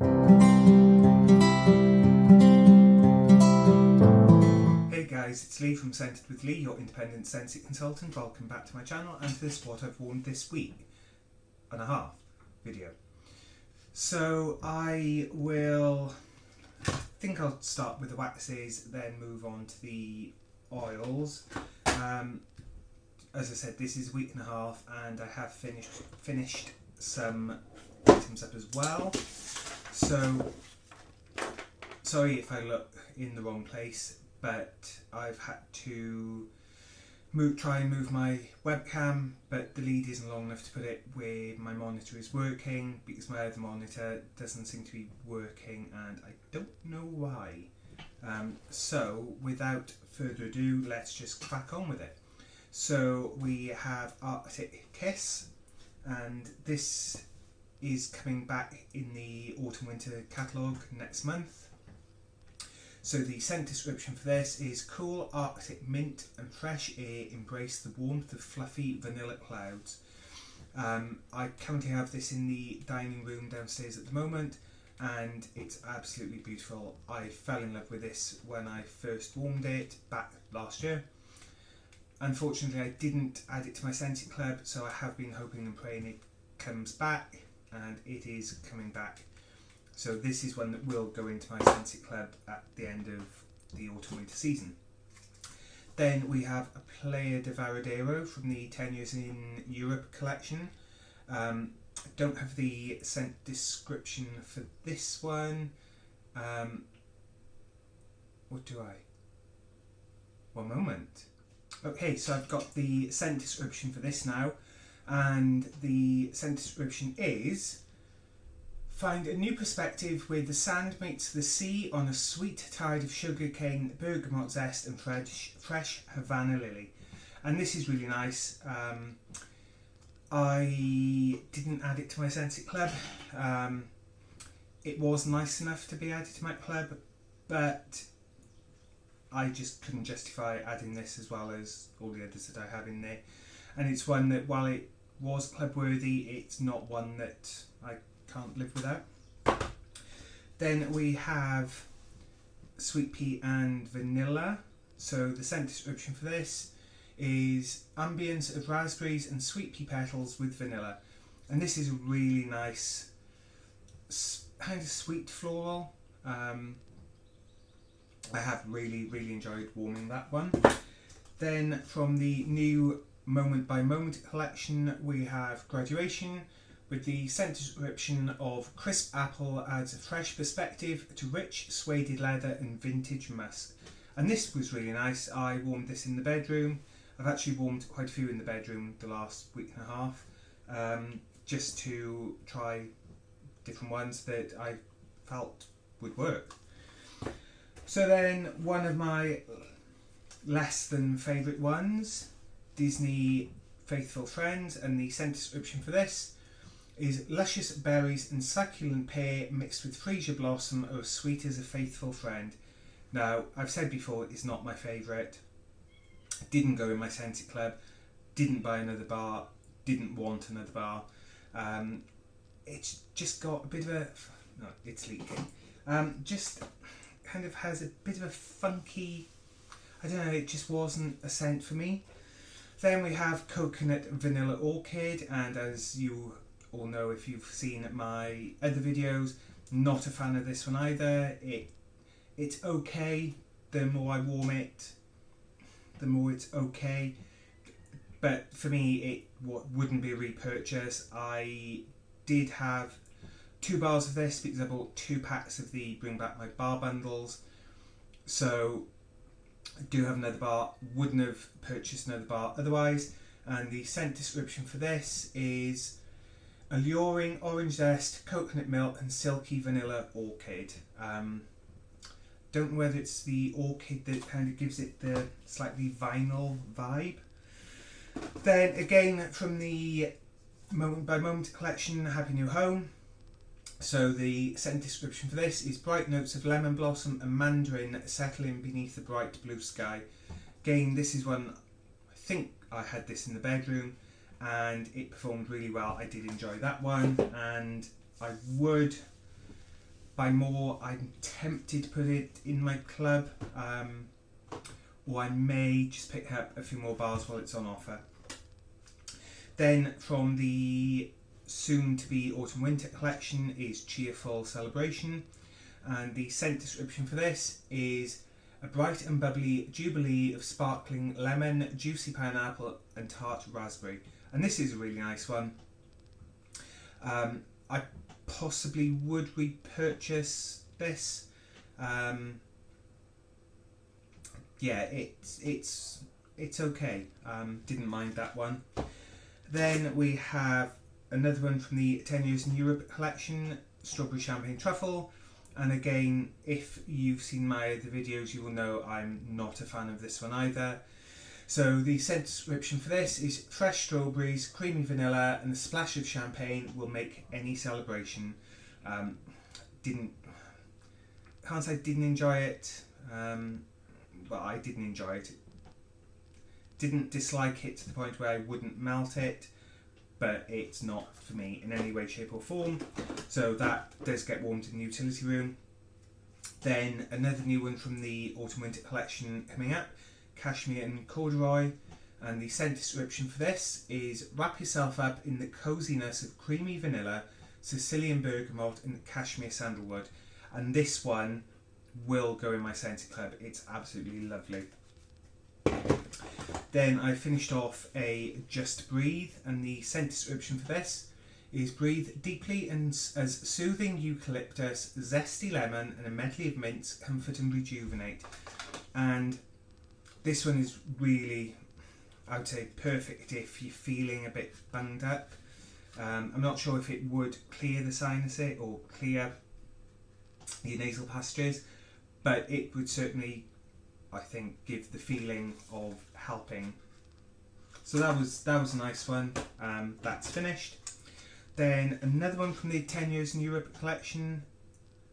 Hey guys, it's Lee from Scented with Lee, your independent Scentsy consultant. Welcome back to my channel and to this what I've worn this week and a half video. So I think I'll start with the waxes, then move on to the oils. As I said, this is a week and a half and I have finished some items up as well. So sorry if I look in the wrong place, but I've had to try and move my webcam, but the lead isn't long enough to put it where my monitor is working because my other monitor doesn't seem to be working and I don't know why. So without further ado, let's just crack on with it. So we have Arctic Kiss, and this is coming back in the autumn winter catalogue next month. So the scent description for this is cool Arctic mint and fresh air embrace the warmth of fluffy vanilla clouds. I currently have this in the dining room downstairs at the moment and it's absolutely beautiful. I fell in love with this when I first warmed it back last year. Unfortunately I didn't add it to my Scentsy Club, so I have been hoping and praying it comes back, and it is coming back. So this is one that will go into my Scentsy Club at the end of the autumn-winter season. Then we have a Playa de Varadero from the 10 Years in Europe collection. I don't have the scent description for this one. What do I? One moment. Okay, so I've got the scent description for this now, and the scent description is: find a new perspective where the sand meets the sea on a sweet tide of sugarcane, bergamot zest and fresh Havana lily. And this is really nice. I didn't add it to my Scentsy Club. It was nice enough to be added to my club, but I just couldn't justify adding this as well as all the others that I have in there. And it's one that, while it was club worthy, it's not one that I can't live without. Then we have Sweet Pea and Vanilla. So the scent description for this is ambience of raspberries and sweet pea petals with vanilla. And this is a really nice kind of sweet floral. I have really enjoyed warming that one. Then from the new Moment by Moment collection we have Graduation, with the scent description of crisp apple adds a fresh perspective to rich suede leather and vintage musk. And this was really nice. I warmed this in the bedroom. I've actually warmed quite a few in the bedroom the last week and a half, just to try different ones that I felt would work. So then one of my less than favourite ones, Disney Faithful Friends, and the scent description for this is luscious berries and succulent pear mixed with freesia blossom are as sweet as a faithful friend. Now, I've said before, it's not my favourite. Didn't go in my Scentsy Club, didn't buy another bar, didn't want another bar. It's just got a bit of a... no, it's leaking. Just kind of has a bit of a funky... I don't know, it just wasn't a scent for me. Then we have Coconut Vanilla Orchid, and as you all know if you've seen my other videos, not a fan of this one either. It's okay. The more I warm it, the more it's okay. But for me, it wouldn't be a repurchase. I did have 2 bars of this because I bought 2 packs of the Bring Back My Bar bundles. So I do have another bar, wouldn't have purchased another bar otherwise. And the scent description for this is alluring orange zest, coconut milk and silky vanilla orchid. Don't know whether it's the orchid that kind of gives it the slightly vinyl vibe. Then again from the Moment by Moment collection, Happy New Home. So the scent description for this is bright notes of lemon blossom and mandarin settling beneath the bright blue sky. Again, this is one, I think I had this in the bedroom and it performed really well. I did enjoy that one, and I would buy more. I'm tempted to put it in my club, or I may just pick up a few more bars while it's on offer. Then from the soon-to-be autumn-winter collection is Cheerful Celebration, and the scent description for this is a bright and bubbly jubilee of sparkling lemon, juicy pineapple and tart raspberry. And this is a really nice one. I possibly would repurchase this. Yeah, it's okay. Didn't mind that one. Then we have another one from the 10 Years in Europe collection, Strawberry Champagne Truffle. And again, if you've seen my other videos, you will know I'm not a fan of this one either. So the scent description for this is fresh strawberries, creamy vanilla and a splash of champagne will make any celebration. Can't say I didn't enjoy it, but I didn't enjoy it. Didn't dislike it to the point where I wouldn't melt it, but it's not for me in any way, shape or form. So that does get warmed in the utility room. Then another new one from the autumn winter collection coming up, Cashmere and Corduroy, and the scent description for this is wrap yourself up in the coziness of creamy vanilla, Sicilian bergamot and cashmere sandalwood. And this one will go in my Scentsy club. It's absolutely lovely. Then I finished off a Just Breathe, and the scent description for this is breathe deeply and as soothing eucalyptus, zesty lemon and a medley of mints comfort and rejuvenate. And this one is really, I would say, perfect if you're feeling a bit bunged up. I'm not sure if it would clear the sinuses or clear your nasal passages, but it would certainly, I think, give the feeling of helping. So that was a nice one. That's finished. Then another one from the 10 Years in Europe collection,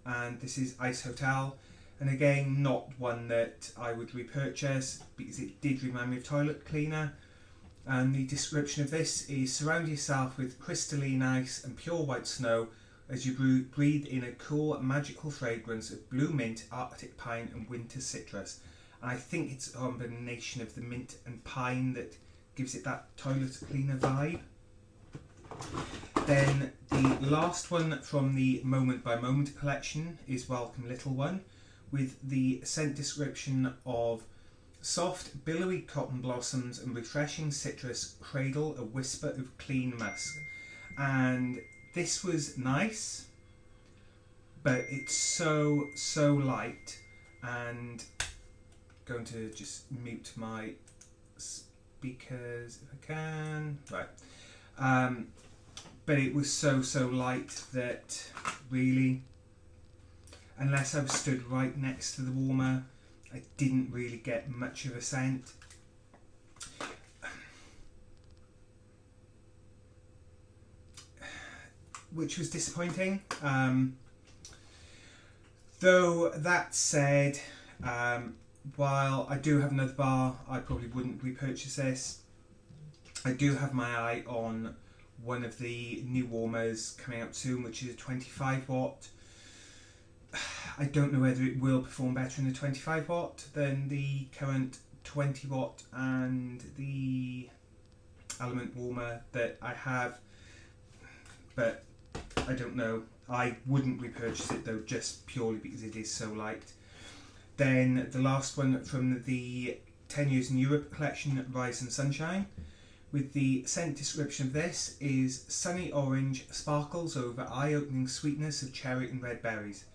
and this is Ice Hotel. And again, not one that I would repurchase because it did remind me of toilet cleaner. And the description of this is surround yourself with crystalline ice and pure white snow as you breathe in a cool, magical fragrance of blue mint, Arctic pine and winter citrus. And I think it's a combination of the mint and pine that gives it that toilet cleaner vibe. Then the last one from the Moment by Moment collection is Welcome Little One, with the scent description of soft, billowy cotton blossoms and refreshing citrus cradle a whisper of clean musk. And this was nice, but it's so light. And going to just mute my speakers if I can. Right. But it was so light that really, unless I was stood right next to the warmer, I didn't really get much of a scent. Which was disappointing. Though that said, while I do have another bar, I probably wouldn't repurchase this. I do have my eye on one of the new warmers coming out soon, which is a 25 watt. I don't know whether it will perform better in the 25 watt than the current 20 watt and the element warmer that I have, but I don't know. I wouldn't repurchase it though, just purely because it is so light. Then the last one from the 10 Years in Europe collection, Rise and Sunshine, with the scent description of this is sunny orange, sparkles over eye-opening sweetness of cherry and red berries.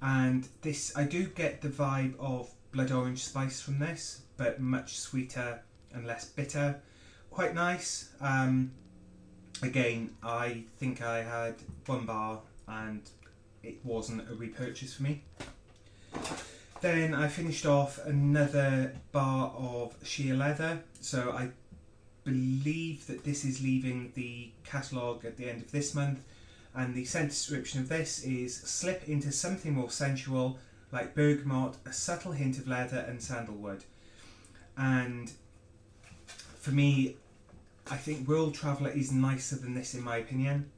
And this, I do get the vibe of blood orange spice from this, but much sweeter and less bitter. Quite nice. Again, I think I had one bar and it wasn't a repurchase for me. Then I finished off another bar of sheer leather. So I believe that this is leaving the catalogue at the end of this month. And the scent description of this is slip into something more sensual, like bergamot, a subtle hint of leather and sandalwood. And for me, I think World Traveller is nicer than this in my opinion.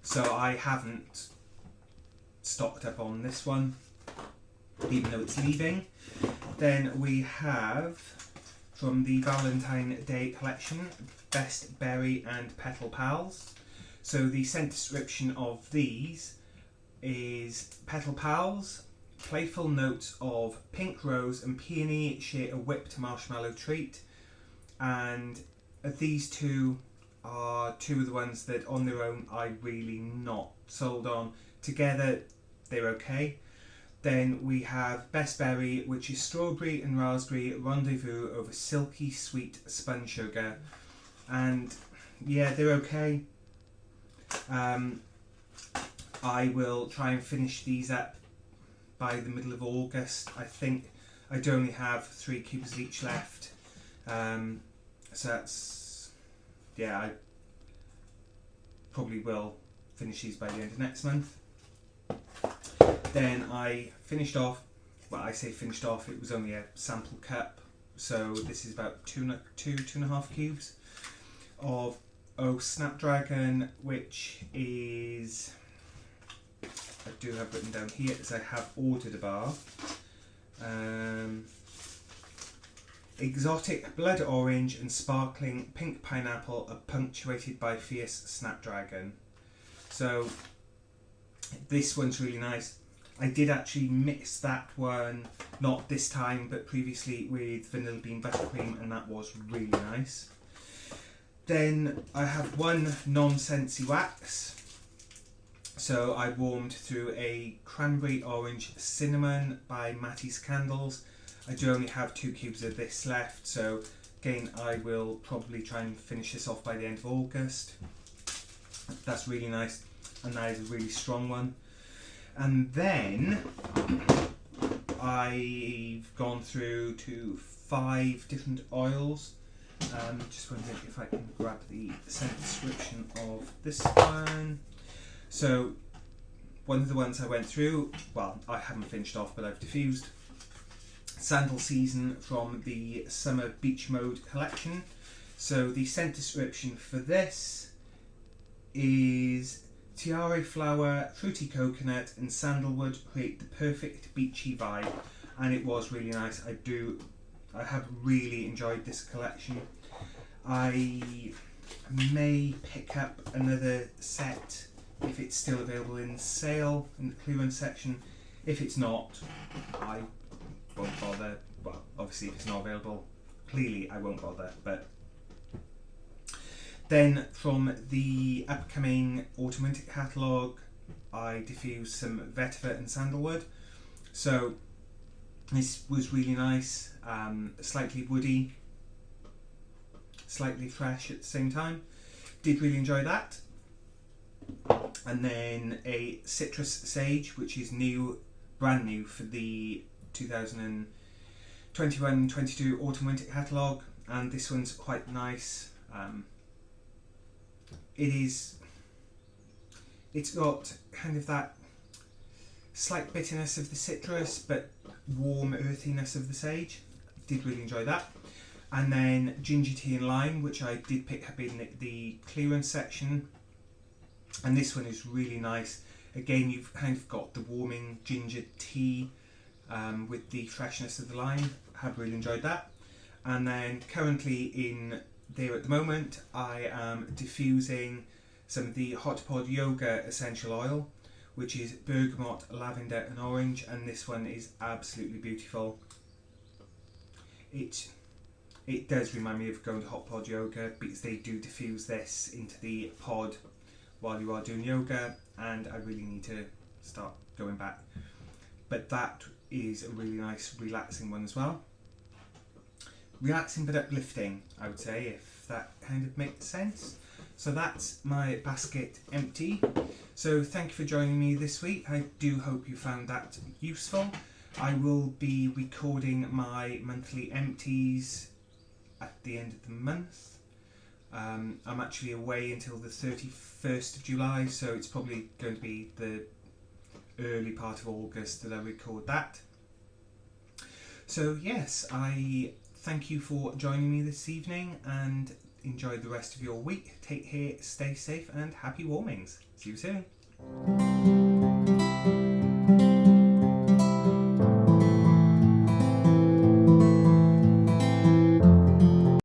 So I haven't stocked up on this one, even though it's leaving. Then we have, from the Valentine Day collection, Best Berry and Petal Pals. So the scent description of these is Petal Pals. Playful notes of pink rose and peony share a whipped marshmallow treat. And these two are two of the ones that on their own I'm really not sold on. Together they're okay. Then we have Best Berry, which is strawberry and raspberry rendezvous over silky sweet spun sugar. And yeah, they're okay. I will try and finish these up by the middle of August. I think I do only have 3 cubes of each left. So that's, yeah, I probably will finish these by the end of next month. Then I finished off, well, I say finished off, it was only a sample cup, so this is about two and a half cubes of Snapdragon, which is, I do have written down here as I have ordered a bar. Exotic blood orange and sparkling pink pineapple are punctuated by fierce snapdragon. So this one's really nice. I did actually mix that one, not this time but previously, with vanilla bean buttercream, and that was really nice. Then I have one non-Scentsy wax. So I warmed through a cranberry orange cinnamon by Mattie's Candles. I do only have 2 cubes of this left, so again I will probably try and finish this off by the end of August. That's really nice, and that is a really strong one. And then I've gone through to 5 different oils. Just wondering if I can grab the scent description of this one. So one of the ones I went through, well, I haven't finished off, but I've diffused. Sandal Season from the Summer Beach Mode collection. So the scent description for this is tiare flower, fruity coconut and sandalwood create the perfect beachy vibe, and it was really nice. I have really enjoyed this collection. I may pick up another set if it's still available in sale in the clearance section. If it's not, I won't bother. Well, obviously if it's not available, clearly I won't bother. But then from the upcoming autumn-winter catalogue, I diffused some vetiver and sandalwood. So this was really nice, slightly woody, slightly fresh at the same time. Did really enjoy that. And then a citrus sage, which is brand new for the 2021-22 autumn-winter catalogue, and this one's quite nice. It's got kind of that slight bitterness of the citrus, but warm earthiness of the sage. Did really enjoy that. And then ginger tea and lime, which I did pick up in the clearance section, and this one is really nice. Again, you've kind of got the warming ginger tea with the freshness of the lime. Have really enjoyed that. And then currently in there at the moment, I am diffusing some of the Hot Pod Yoga essential oil, which is bergamot, lavender and orange, and this one is absolutely beautiful. It does remind me of going to Hot Pod Yoga, because they do diffuse this into the pod while you are doing yoga, and I really need to start going back. But that is a really nice relaxing one as well. Relaxing but uplifting, I would say, if that kind of makes sense. So that's my basket empty. So thank you for joining me this week. I do hope you found that useful. I will be recording my monthly empties at the end of the month. I'm actually away until the 31st of July, so it's probably going to be the early part of August that I record that. So yes, I thank you for joining me this evening, and enjoy the rest of your week. Take care, stay safe, and happy warmings. See you soon.